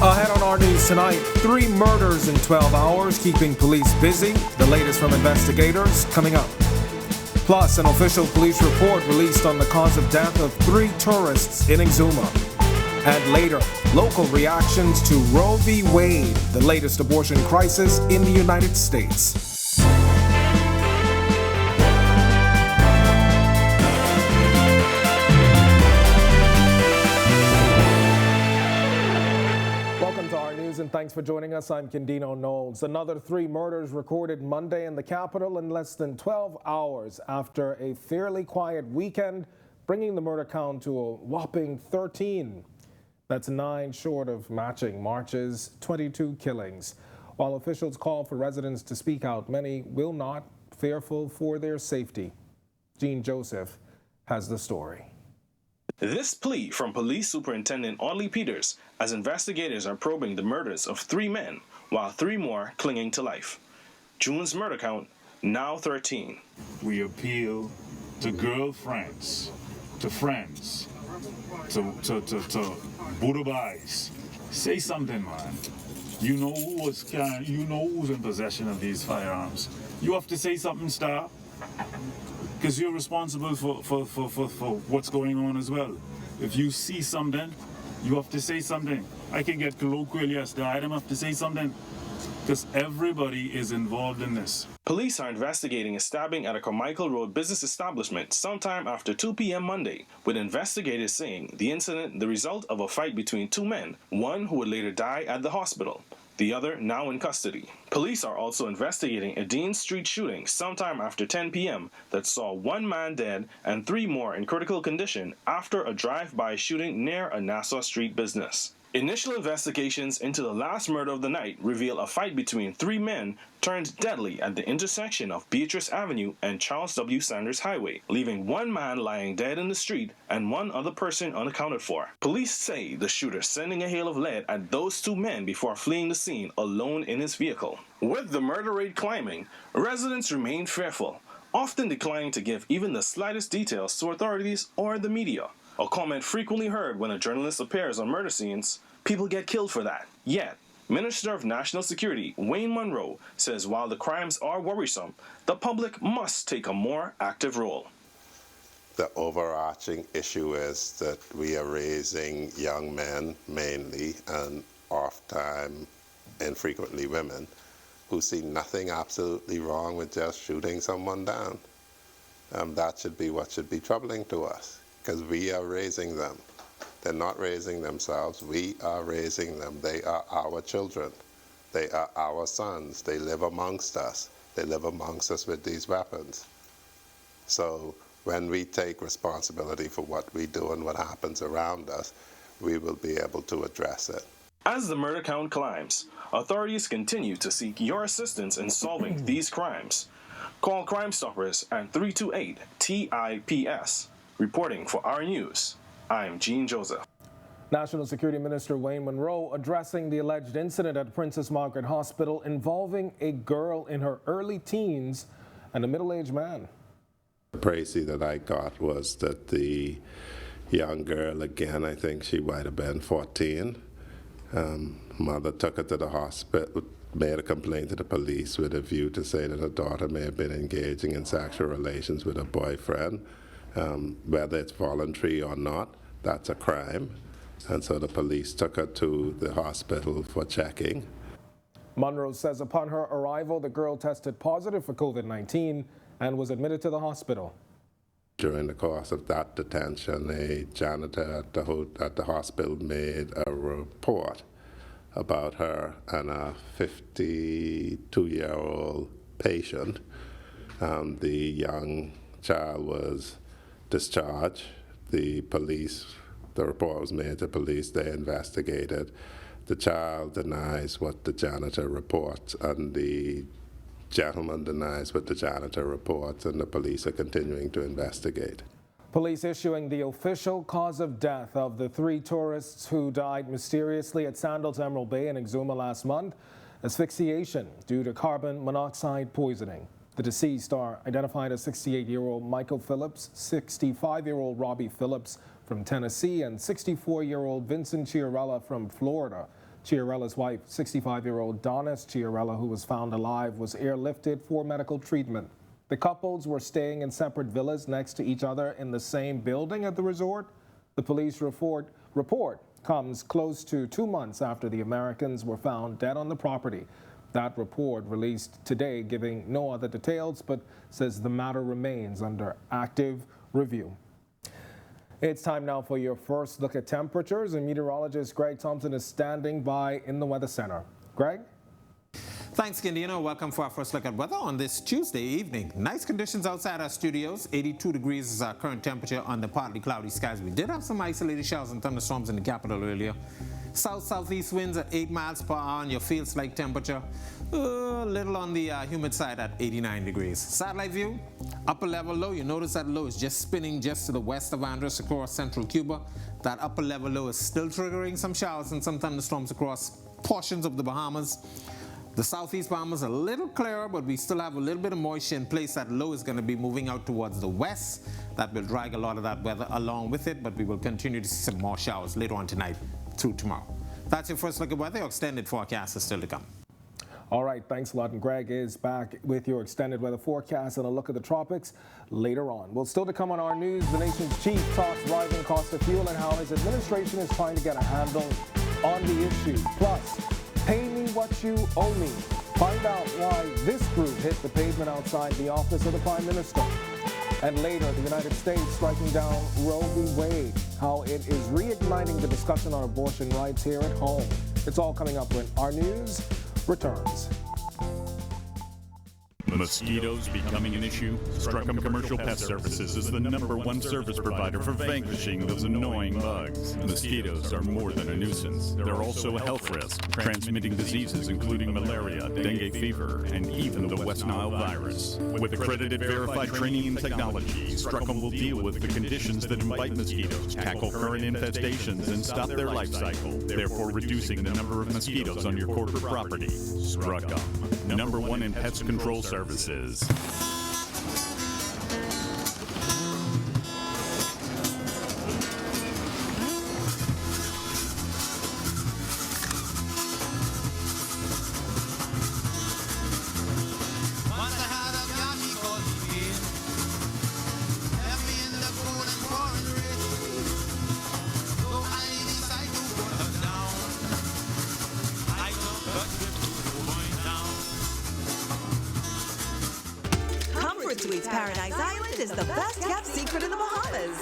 Ahead on our news tonight, 3 murders in 12 hours, keeping police busy. The latest from investigators coming up. Plus, an official police report released on the cause of death of 3 tourists in Exuma. And later, local reactions to Roe v. Wade, the latest abortion crisis in the United States. And thanks for joining us. I'm Kendino Knowles. Another 3 murders recorded Monday in the capital in less than 12 hours after a fairly quiet weekend, bringing the murder count to a whopping 13. That's 9 short of matching March's 22 killings. While officials call for residents to speak out, many will not, fearful for their safety. Gene Joseph has the story. This plea from Police Superintendent Audley Peters as investigators are probing the murders of 3 men, while 3 more clinging to life. June's murder count, now 13. We appeal to girlfriends, to friends, to Budabais. Say something, man. You know who's in possession of these firearms. You have to say something, Star. Because you're responsible for what's going on as well. If you see something, you have to say something. I can get colloquial, yes, I don't have to say something. Because everybody is involved in this. Police are investigating a stabbing at a Carmichael Road business establishment sometime after 2 p.m. Monday, with investigators saying the incident the result of a fight between 2 men, one who would later die at the hospital, the other now in custody. Police are also investigating a Dean Street shooting sometime after 10 p.m. that saw 1 man dead and 3 more in critical condition after a drive-by shooting near a Nassau Street business. Initial investigations into the last murder of the night reveal a fight between 3 men turned deadly at the intersection of Beatrice Avenue and Charles W. Sanders Highway, leaving 1 man lying dead in the street and 1 other person unaccounted for. Police say the shooter sending a hail of lead at those 2 men before fleeing the scene alone in his vehicle. With the murder rate climbing, residents remain fearful, often declining to give even the slightest details to authorities or the media. A comment frequently heard when a journalist appears on murder scenes: people get killed for that. Yet, Minister of National Security Wayne Munroe says while the crimes are worrisome, the public must take a more active role. The overarching issue is that we are raising young men mainly, and oft-time infrequently women, who see nothing absolutely wrong with just shooting someone down. That should be what should be troubling to us, because we are raising them. They're not raising themselves, we are raising them. They are our children. They are our sons. They live amongst us. They live amongst us with these weapons. So when we take responsibility for what we do and what happens around us, we will be able to address it. As the murder count climbs, authorities continue to seek your assistance in solving these crimes. Call Crime Stoppers at 328-TIPS. Reporting for our news, I'm Gene Joseph. National Security Minister Wayne Munroe addressing the alleged incident at Princess Margaret Hospital involving a girl in her early teens and a middle-aged man. The précis that I got was that the young girl, again, I think she might have been 14, mother took her to the hospital, made a complaint to the police with a view to say that her daughter may have been engaging in sexual relations with her boyfriend. Whether it's voluntary or not, that's a crime. And so the police took her to the hospital for checking. Munroe says upon her arrival, the girl tested positive for COVID-19 and was admitted to the hospital. During the course of that detention, a janitor at the hospital made a report about her and a 52-year-old patient. The young child was discharged. The report was made to police. They investigated. The child denies what the janitor reports, and the gentleman denies what the janitor reports, and the police are continuing to investigate. Police issuing the official cause of death of the 3 tourists who died mysteriously at Sandals Emerald Bay in Exuma last month: asphyxiation due to carbon monoxide poisoning. The deceased are identified as 68-year-old Michael Phillips, 65-year-old Robbie Phillips from Tennessee, and 64-year-old Vincent Chiarella from Florida. Chiarella's wife, 65-year-old Donis Chiarella, who was found alive, was airlifted for medical treatment. The couples were staying in separate villas next to each other in the same building at the resort. The police report comes close to 2 months after the Americans were found dead on the property. That report released today, giving no other details, but says the matter remains under active review. It's time now for your first look at temperatures, and meteorologist Greg Thompson is standing by in the Weather Center. Greg? Thanks, Gandino. Welcome for our first look at weather on this Tuesday evening. Nice conditions outside our studios. 82 degrees is our current temperature under partly cloudy skies. We did have some isolated showers and thunderstorms in the capital earlier. South-southeast winds at 8 miles per hour on your field-like temperature. A little on the humid side at 89 degrees. Satellite view, upper level low. You notice that low is just spinning just to the west of Andres across central Cuba. That upper level low is still triggering some showers and some thunderstorms across portions of the Bahamas. The southeast Bahamas a little clearer, but we still have a little bit of moisture in place. That low is going to be moving out towards the west. That will drag a lot of that weather along with it, but we will continue to see some more showers later on tonight through tomorrow. That's your first look at weather. Your extended forecast is still to come. All right, thanks a lot. And Greg is back with your extended weather forecast and a look at the tropics later on. Well, still to come on our news, the nation's chief talks rising cost of fuel and how his administration is trying to get a handle on the issue. Plus, pay me what you owe me. Find out why this group hit the pavement outside the office of the Prime Minister. And later, the United States striking down Roe v. Wade, how it is reigniting the discussion on abortion rights here at home. It's all coming up when our news returns. Mosquitoes becoming an issue? Struckham Commercial Pest Services is the #1 service provider for vanquishing those annoying bugs. Mosquitoes are more than a nuisance. They're also a health risk, transmitting diseases including malaria, dengue fever, and even the West Nile virus. With accredited verified training and technology, Struckham will deal with the conditions that invite mosquitoes, tackle current infestations, and stop their life cycle, therefore reducing the number of mosquitoes on your corporate property. Struckham, #1 in pest control services. Suites Paradise Island is the best kept secret in the Bahamas.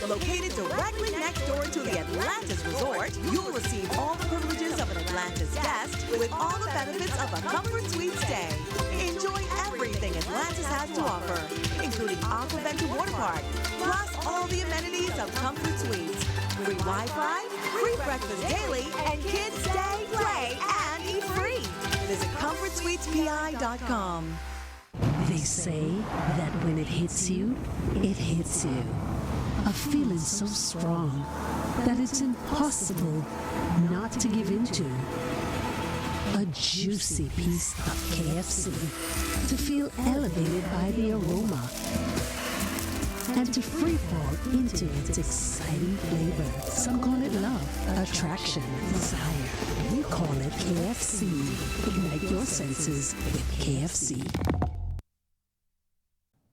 Located directly next door to the Atlantis Resort, you'll receive all the privileges of an Atlantis guest with all the benefits of a Comfort Suite stay. Enjoy everything Atlantis has to offer, including aquavented water park, plus all the amenities of Comfort Suites. Free Wi-Fi, free breakfast daily, and kids stay, play, and eat free. Visit ComfortSuitesPI.com. They say that when it hits you, it hits you. A feeling so strong that it's impossible not to give into. A juicy piece of KFC to feel elevated by the aroma and to free fall into its exciting flavor. Some call it love, attraction, desire. We call it KFC. Ignite your senses with KFC.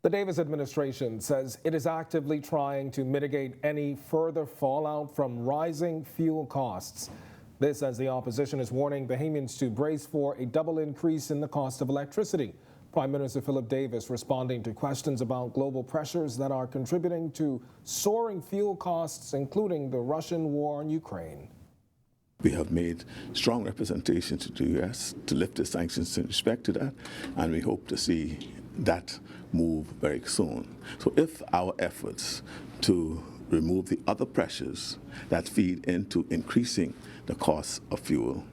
The Davis administration says it is actively trying to mitigate any further fallout from rising fuel costs. This as the opposition is warning Bahamians to brace for a double increase in the cost of electricity. Prime Minister Philip Davis responding to questions about global pressures that are contributing to soaring fuel costs, including the Russian war in Ukraine. We have made strong representation to the U.S. to lift the sanctions in respect to that, and we hope to see that move very soon. So if our efforts to remove the other pressures that feed into increasing the cost of fuel,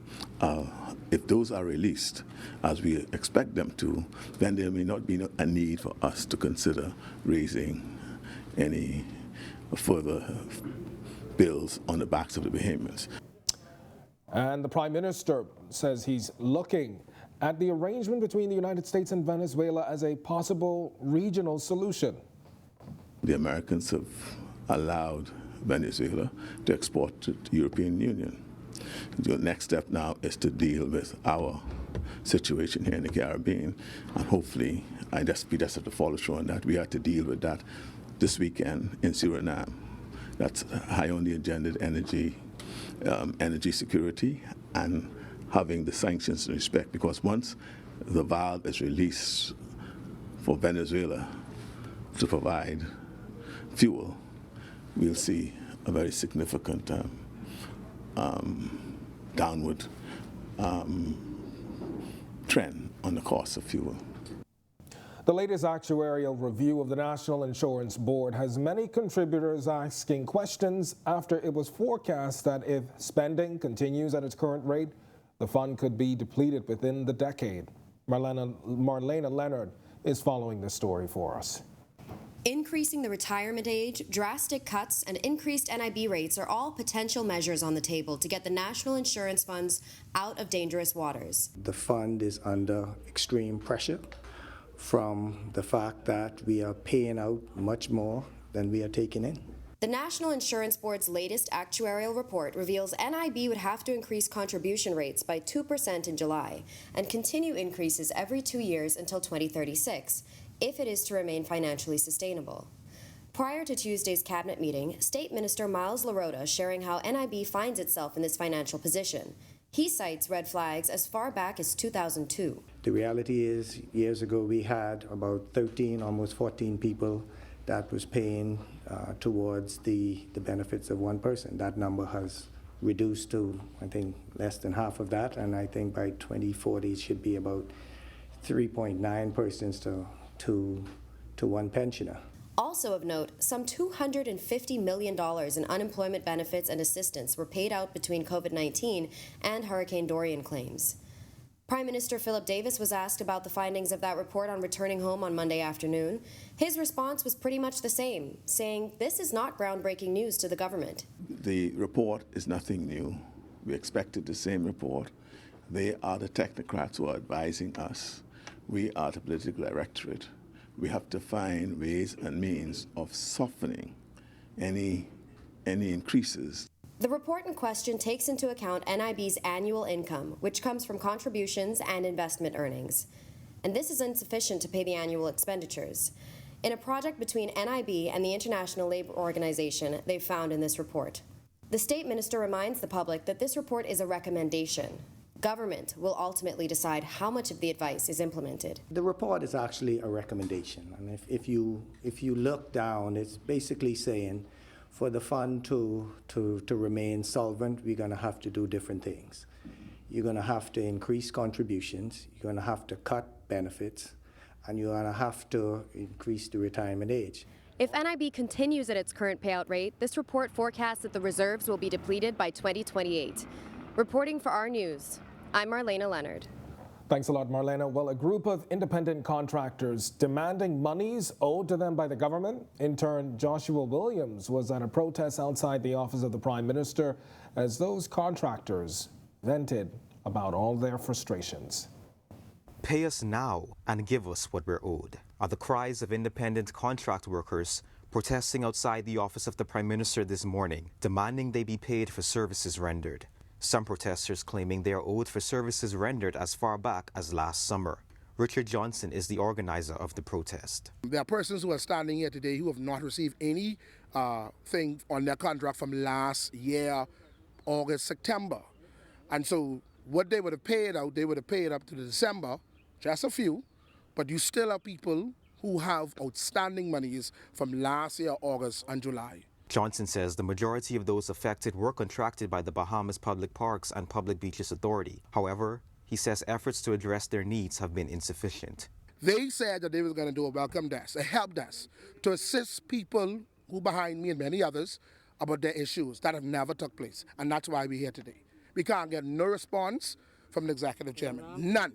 if those are released, as we expect them to, then there may not be a need for us to consider raising any further bills on the backs of the Bahamians. And the Prime Minister says he's looking at the arrangement between the United States and Venezuela as a possible regional solution. The Americans have allowed Venezuela to export to the European Union. The next step now is to deal with our situation here in the Caribbean, and hopefully, we just have to follow through on that. We have to deal with that this weekend in Suriname. That's high on the agenda, energy security, and having the sanctions in respect, because once the valve is released for Venezuela to provide fuel, we'll see a very significant downward trend on the cost of fuel. The latest actuarial review of the National Insurance Board has many contributors asking questions after it was forecast that if spending continues at its current rate, the fund could be depleted within the decade. Marlena Leonard is following this story for us. Increasing the retirement age, drastic cuts, and increased NIB rates are all potential measures on the table to get the national insurance funds out of dangerous waters. The fund is under extreme pressure from the fact that we are paying out much more than we are taking in. The National Insurance Board's latest actuarial report reveals NIB would have to increase contribution rates by 2% in July and continue increases every 2 years until 2036, if it is to remain financially sustainable. Prior to Tuesday's cabinet meeting, State Minister Miles Larota sharing how NIB finds itself in this financial position. He cites red flags as far back as 2002. The reality is, years ago we had about 13, almost 14 people that was paying towards the benefits of one person. That number has reduced to, I think, less than half of that, and I think by 2040 it should be about 3.9 persons to one pensioner. Also of note, some $250 million in unemployment benefits and assistance were paid out between COVID-19 and Hurricane Dorian claims. Prime Minister Philip Davis was asked about the findings of that report on returning home on Monday afternoon. His response was pretty much the same, saying this is not groundbreaking news to the government. The report is nothing new. We expected the same report. They are the technocrats who are advising us. We are the political electorate. We have to find ways and means of softening any increases. The report in question takes into account NIB's annual income, which comes from contributions and investment earnings. And this is insufficient to pay the annual expenditures. In a project between NIB and the International Labour Organization, they've found in this report. The State Minister reminds the public that this report is a recommendation. Government will ultimately decide how much of the advice is implemented. The report is actually a recommendation, and if you look down, it's basically saying for the fund to remain solvent, we're going to have to do different things. You're going to have to increase contributions, you're going to have to cut benefits, and you're going to have to increase the retirement age. If NIB continues at its current payout rate, this report forecasts that the reserves will be depleted by 2028. Reporting for our news, I'm Marlena Leonard. Thanks a lot, Marlena. Well, a group of independent contractors demanding monies owed to them by the government. Intern Joshua Williams was at a protest outside the office of the Prime Minister as those contractors vented about all their frustrations. Pay us now and give us what we're owed, are the cries of independent contract workers protesting outside the office of the Prime Minister this morning, demanding they be paid for services rendered. Some protesters claiming they are owed for services rendered as far back as last summer. Richard Johnson is the organizer of the protest. There are persons who are standing here today who have not received any thing on their contract from last year, August, September. And so what they would have paid out, they would have paid up to December, just a few, but you still have people who have outstanding monies from last year, August and July. Johnson says the majority of those affected were contracted by the Bahamas Public Parks and Public Beaches Authority. However, he says efforts to address their needs have been insufficient. They said that they were going to do a welcome desk, a help desk, to assist people who behind me and many others about their issues that have never took place. And that's why we're here today. We can't get no response from the executive chairman, none.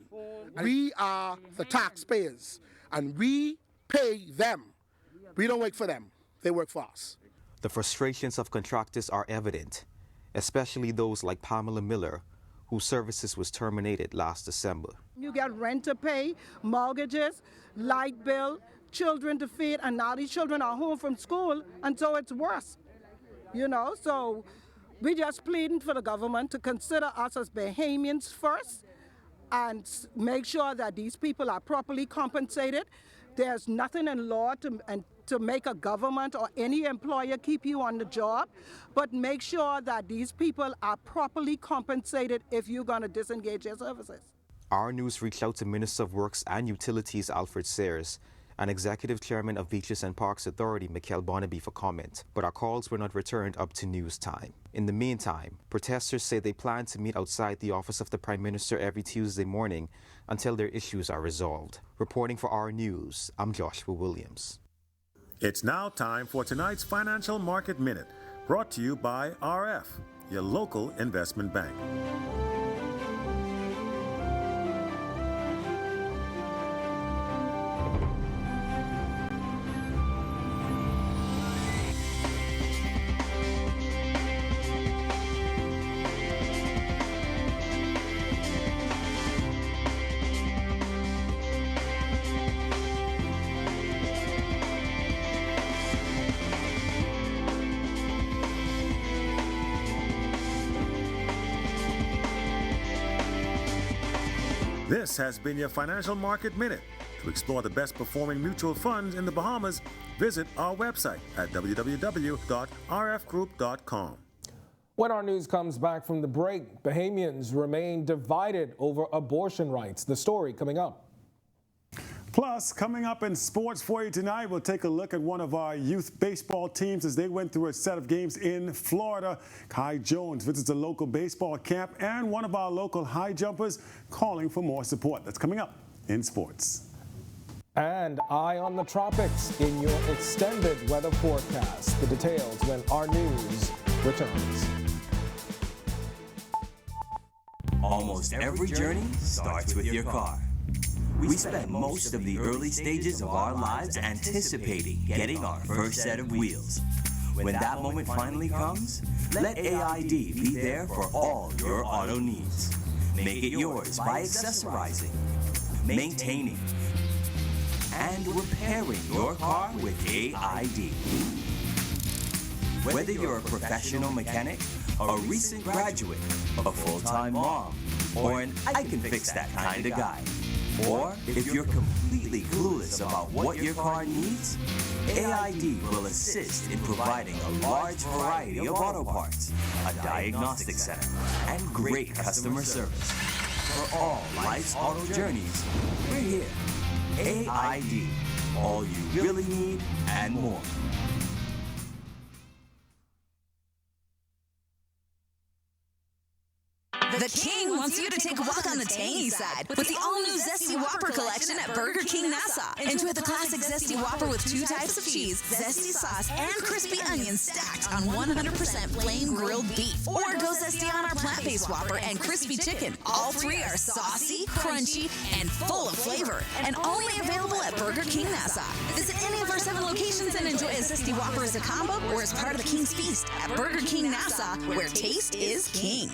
We are the taxpayers and we pay them. We don't work for them, they work for us. The frustrations of contractors are evident, especially those like Pamela Miller, whose services was terminated last December. You get rent to pay, mortgages, light bill, children to feed, and now these children are home from school, and so it's worse. So We just pleading for the government to consider us as Bahamians first and make sure that these people are properly compensated. There's nothing in law to make a government or any employer keep you on the job, but make sure that these people are properly compensated if you're going to disengage your services. Our news reached out to Minister of Works and Utilities Alfred Sayers and Executive Chairman of Beaches and Parks Authority Mikhail Barnaby for comment, but our calls were not returned up to news time. In the meantime, protesters say they plan to meet outside the office of the Prime Minister every Tuesday morning until their issues are resolved. Reporting for our news, I'm Joshua Williams. It's now time for tonight's Financial Market Minute, brought to you by RF, your local investment bank. This has been your Financial Market Minute. To explore the best performing mutual funds in the Bahamas, visit our website at www.rfgroup.com. When our news comes back from the break, Bahamians remain divided over abortion rights. The story coming up. Plus, coming up in sports for you tonight, we'll take a look at one of our youth baseball teams as they went through a set of games in Florida. Kai Jones visits a local baseball camp, and one of our local high jumpers calling for more support. That's coming up in sports. And eye on the tropics in your extended weather forecast. The details when our news returns. Almost every journey starts with your car. We spend most of the early stages of our lives anticipating getting our first set of wheels. When that moment finally comes, let AID be there for all your auto needs. Make it yours by accessorizing, maintaining, and repairing your car with AID. Whether you're a professional mechanic, a recent graduate, a full-time mom, or an I can fix that kind of guy, or if you're completely clueless about what your car needs, AID will assist in providing a large variety of auto parts, a diagnostic center, and great customer service. For all life's auto journeys, we're here. AID, all you really need and more. The King wants you to take a walk on the tangy side with the all-new Zesty Whopper collection at Burger King Nassau. Enjoy the classic Zesty Whopper with 2 types of cheese, zesty sauce, and crispy onions stacked on 100% flame grilled beef. Or go Zesty on our plant-based Whopper and crispy chicken. All 3 are saucy, crunchy, and full of flavor, and only available at Burger King Nassau. Visit any of our 7 locations and enjoy a Zesty Whopper as a combo or as part of the King's Feast at Burger King Nassau, where taste is king.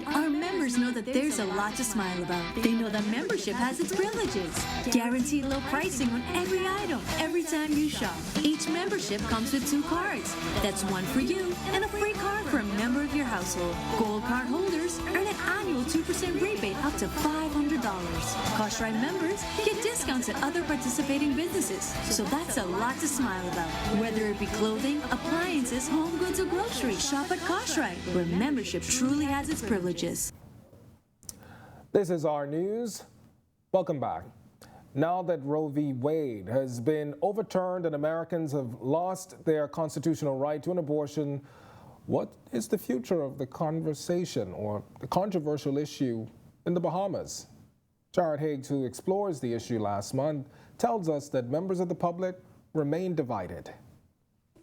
Our members know that there's a lot to smile about. They know that membership has its privileges. Guaranteed low pricing on every item, every time you shop. Each membership comes with 2 cards. That's one for you and a free card for a member of your household. Gold card holders earn an annual 2% rebate up to $500. Koshrai members get discounts at other participating businesses. So that's a lot to smile about. Whether it be clothing, appliances, home goods, or groceries, shop at Koshrai, where membership truly has its privileges. This is our news. Welcome back. Now that Roe v. Wade has been overturned and Americans have lost their constitutional right to an abortion, what is the future of the conversation or the controversial issue in the Bahamas? Jared Higgs, who explores the issue last month, tells us that members of the public remain divided.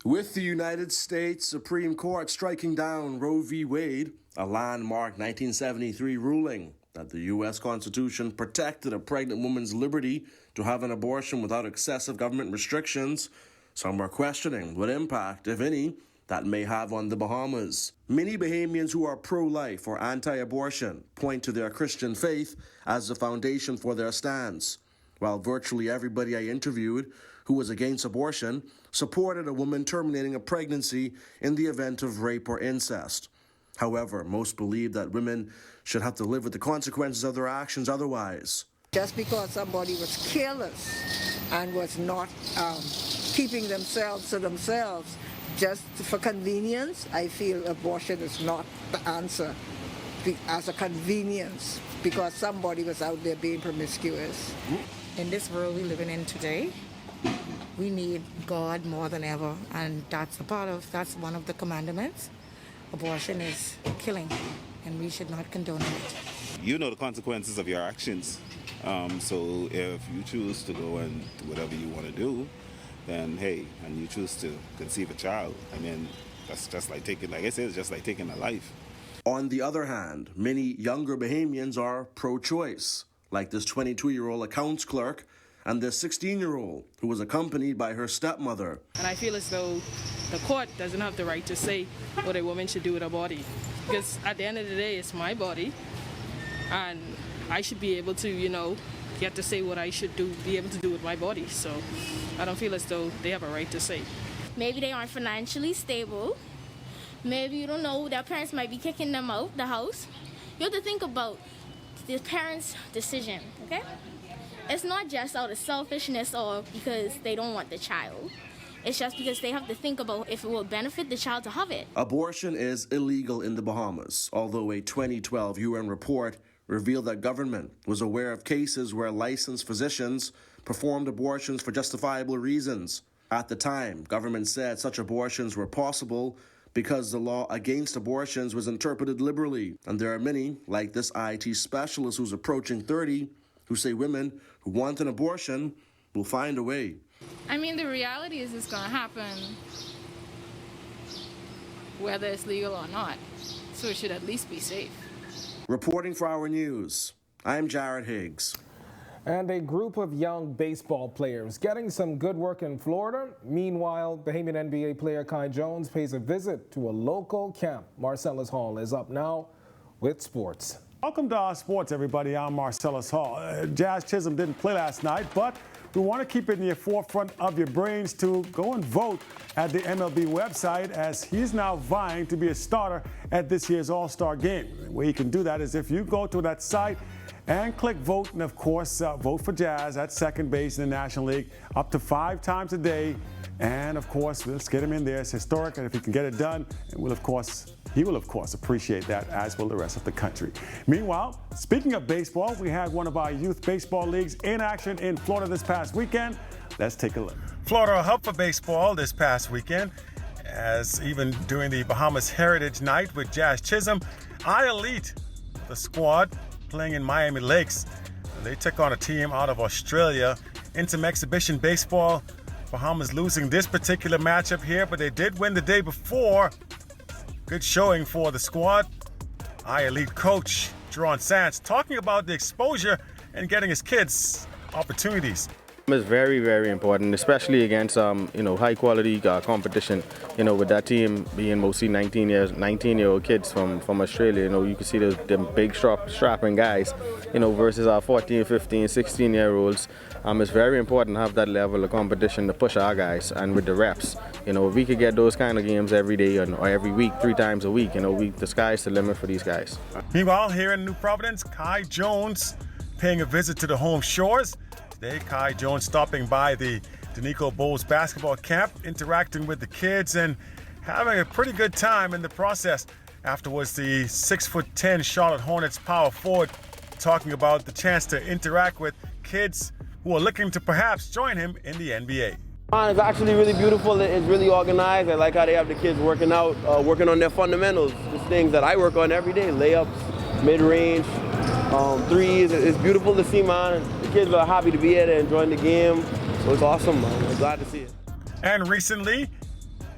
With the United States Supreme Court striking down Roe v. Wade, a landmark 1973 ruling that the U.S. Constitution protected a pregnant woman's liberty to have an abortion without excessive government restrictions, some are questioning what impact, if any, that may have on the Bahamas. Many Bahamians who are pro-life or anti-abortion point to their Christian faith as the foundation for their stance, while virtually everybody I interviewed who was against abortion supported a woman terminating a pregnancy in the event of rape or incest. However, most believe that women should have to live with the consequences of their actions otherwise. Just because somebody was careless and was not keeping themselves to themselves, just for convenience, I feel abortion is not the answer as a convenience because somebody was out there being promiscuous. In this world we're living in today, we need God more than ever, and that's one of the commandments. Abortion is killing, and we should not condone it. You know the consequences of your actions. So if you choose to go and do whatever you want to do, then hey, and you choose to conceive a child, I mean, that's just like taking, like I said, it's just like taking a life. On the other hand, many younger Bahamians are pro-choice, like this 22-year-old accounts clerk and this 16-year-old who was accompanied by her stepmother. And I feel as though the court doesn't have the right to say what a woman should do with her body. Because at the end of the day, it's my body. And I should be able to, get to say what I should be able to do with my body. So I don't feel as though they have a right to say. Maybe they aren't financially stable. Maybe, you don't know, their parents might be kicking them out the house. You have to think about the parents' decision, okay? It's not just out of selfishness or because they don't want the child. It's just because they have to think about if it will benefit the child to have it. Abortion is illegal in the Bahamas, although a 2012 UN report revealed that government was aware of cases where licensed physicians performed abortions for justifiable reasons. At the time, government said such abortions were possible because the law against abortions was interpreted liberally. And there are many, like this IT specialist who's approaching 30, who say women who want an abortion will find a way. I mean, the reality is it's going to happen whether it's legal or not. So it should at least be safe. Reporting for Our News, I'm Jared Higgs. And a group of young baseball players getting some good work in Florida. Meanwhile, Bahamian NBA player Kai Jones pays a visit to a local camp. Marcellus Hall is up now with sports. Welcome to our sports, everybody. I'm Marcellus Hall. Jazz Chisholm didn't play last night, but we want to keep it in the forefront of your brains to go and vote at the MLB website, as he's now vying to be a starter at this year's All-Star game. The way you can do that is if you go to that site and click vote, and of course, vote for Jazz at second base in the National League up to 5 times a day. And of course, let's get him in there. It's historic, and if he can get it done, he will, of course, appreciate that, as will the rest of the country. Meanwhile, speaking of baseball, we had one of our youth baseball leagues in action in Florida this past weekend. Let's take a look. Florida, a hub for baseball this past weekend, as even during the Bahamas Heritage Night with Jazz Chisholm, I-Elite, the squad playing in Miami Lakes. They took on a team out of Australia in some exhibition baseball. Bahamas losing this particular matchup here, but they did win the day before. Good showing for the squad. I-Elite coach Jerron Sands talking about the exposure and getting his kids opportunities. It's very, very important, especially against high quality competition. With that team being mostly 19-year-old kids from Australia. You can see them big strapping guys. Versus our 14, 15, 16-year-olds. It's very important to have that level of competition to push our guys, and with the reps. If we could get those kind of games every day or every week, 3 times a week, the sky's the limit for these guys. Meanwhile, here in New Providence, Kai Jones paying a visit to the home shores. Today, Kai Jones stopping by the Danico Bowls basketball camp, interacting with the kids and having a pretty good time in the process. Afterwards, the 6'10" Charlotte Hornets power forward talking about the chance to interact with kids who are looking to perhaps join him in the NBA. It's actually really beautiful. It's really organized. I like how they have the kids working out, working on their fundamentals. It's things that I work on every day, layups, mid-range, threes. It's beautiful to see, man. The kids are happy to be here. They're enjoying the game. So it's awesome, man. I'm glad to see it. And recently,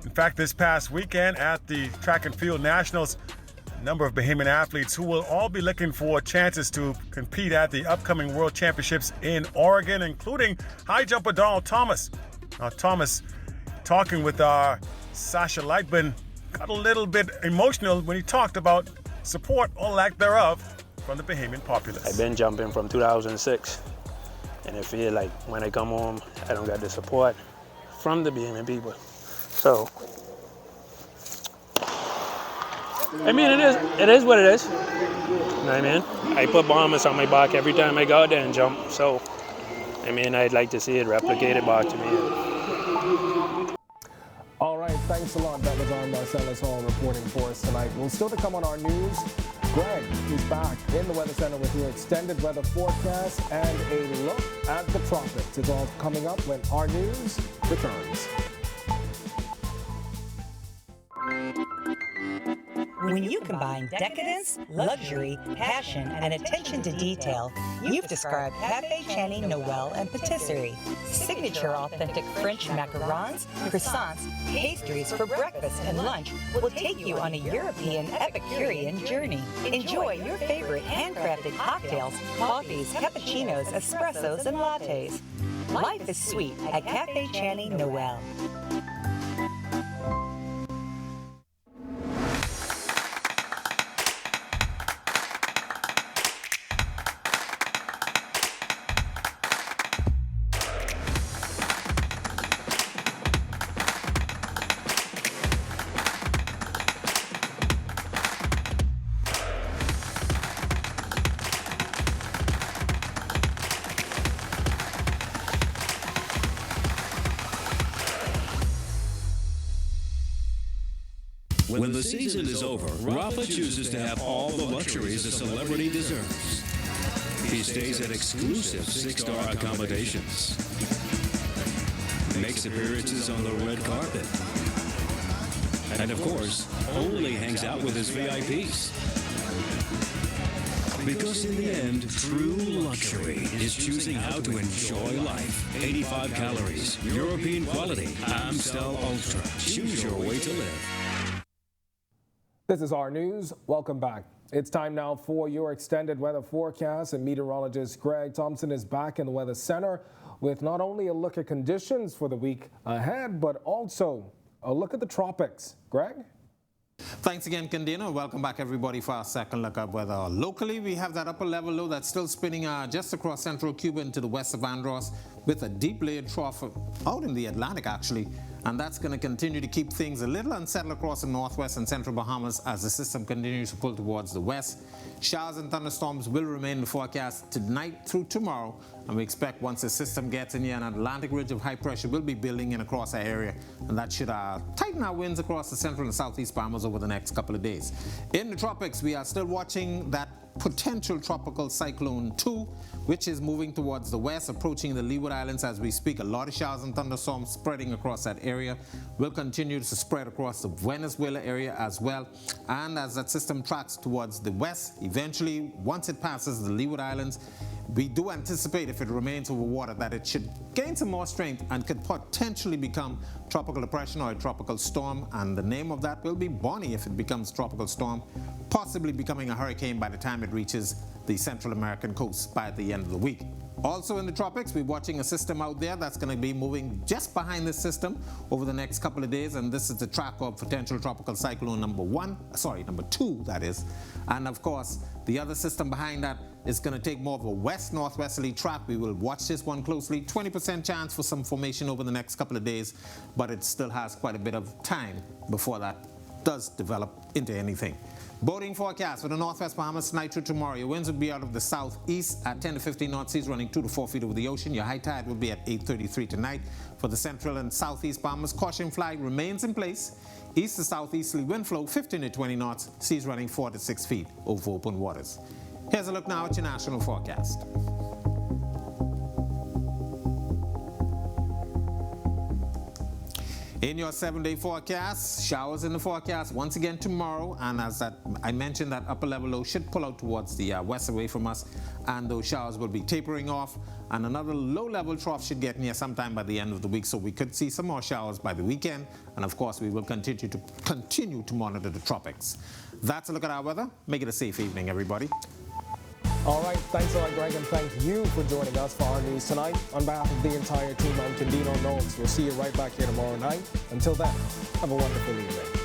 In fact, this past weekend at the Track and Field Nationals, a number of Bahamian athletes who will all be looking for chances to compete at the upcoming World Championships in Oregon, including high jumper Donald Thomas. Now, Thomas, talking with our Sasha Lightman, got a little bit emotional when he talked about support or lack thereof from the Bahamian populace. I've been jumping from 2006, and I feel like when I come home, I don't get the support from the Bahamian people. So, I mean, it is what it is. You know what I mean? I put bombers on my back every time I go out there and jump. So, I mean, I'd like to see it replicated back to me. All right, thanks a lot. That was our Marcellus Hall reporting for us tonight. Well, still to come on our news, Greg is back in the Weather Center with your extended weather forecast and a look at the tropics. It's all coming up when our news returns. When you combine decadence, luxury, passion, and attention to detail, you've described Café Channy, Noël, and Patisserie. Signature authentic French macarons, croissants, pastries for breakfast and lunch will take you on a European Epicurean journey. Enjoy your favorite handcrafted cocktails, coffees, cappuccinos, espressos, and lattes. Life is sweet at Café Channy, Noël. When the season is over, Rafa chooses to have all the luxuries a celebrity deserves. He stays at exclusive six-star accommodations, makes appearances on the red carpet, and of course, only hangs out with his VIPs. Because in the end, true luxury is choosing how to enjoy life. 85 calories, European quality, Amstel Ultra. Choose your way to live. This is our news. Welcome back. It's time now for your extended weather forecast, and meteorologist Greg Thompson is back in the Weather Center with not only a look at conditions for the week ahead, but also a look at the tropics. Greg? Thanks again, Candino. Welcome back, everybody, for our second look at weather. Locally, we have that upper level low that's still spinning just across central Cuba into the west of Andros with a deep layered trough out in the Atlantic, actually. And that's going to continue to keep things a little unsettled across the northwest and central Bahamas as the system continues to pull towards the west. Showers and thunderstorms will remain in the forecast tonight through tomorrow, and we expect once the system gets in here, an Atlantic ridge of high pressure will be building in across our area, and that should tighten our winds across the central and southeast Bahamas over the next couple of days. In the tropics, we are still watching that potential tropical cyclone 2, which is moving towards the west, approaching the Leeward Islands as we speak. A lot of showers and thunderstorms spreading across that area. Will continue to spread across the Venezuela area as well. And as that system tracks towards the west, eventually, once it passes the Leeward Islands, we do anticipate, if it remains over water, that it should gain some more strength and could potentially become tropical depression or a tropical storm. And the name of that will be Bonnie if it becomes tropical storm, possibly becoming a hurricane by the time it reaches the Central American coast by the end of the week. Also in the tropics, we're watching a system out there that's going to be moving just behind this system over the next couple of days, and this is the track of potential tropical cyclone number 2, that is. And of course, the other system behind that is going to take more of a west-northwesterly track. We will watch this one closely. 20% chance for some formation over the next couple of days, but it still has quite a bit of time before that does develop into anything. Boating forecast for the northwest Bahamas tonight through tomorrow. Your winds will be out of the southeast at 10 to 15 knot seas running 2 to 4 feet over the ocean. Your high tide will be at 8:33 tonight. For the central and southeast Bahamas, caution flag remains in place. East to southeasterly wind flow 15 to 20 knots, seas running 4 to 6 feet over open waters. Here's a look now at your national forecast. In your 7-day forecast, showers in the forecast once again tomorrow, and as I mentioned, that upper level low should pull out towards the west away from us, and those showers will be tapering off, and another low level trough should get near sometime by the end of the week, so we could see some more showers by the weekend, and of course we will continue to monitor the tropics. That's a look at our weather. Make it a safe evening, everybody. All right, thanks a lot, Greg, and thank you for joining us for our news tonight. On behalf of the entire team, I'm Candino Knowles. We'll see you right back here tomorrow night. Until then, have a wonderful evening.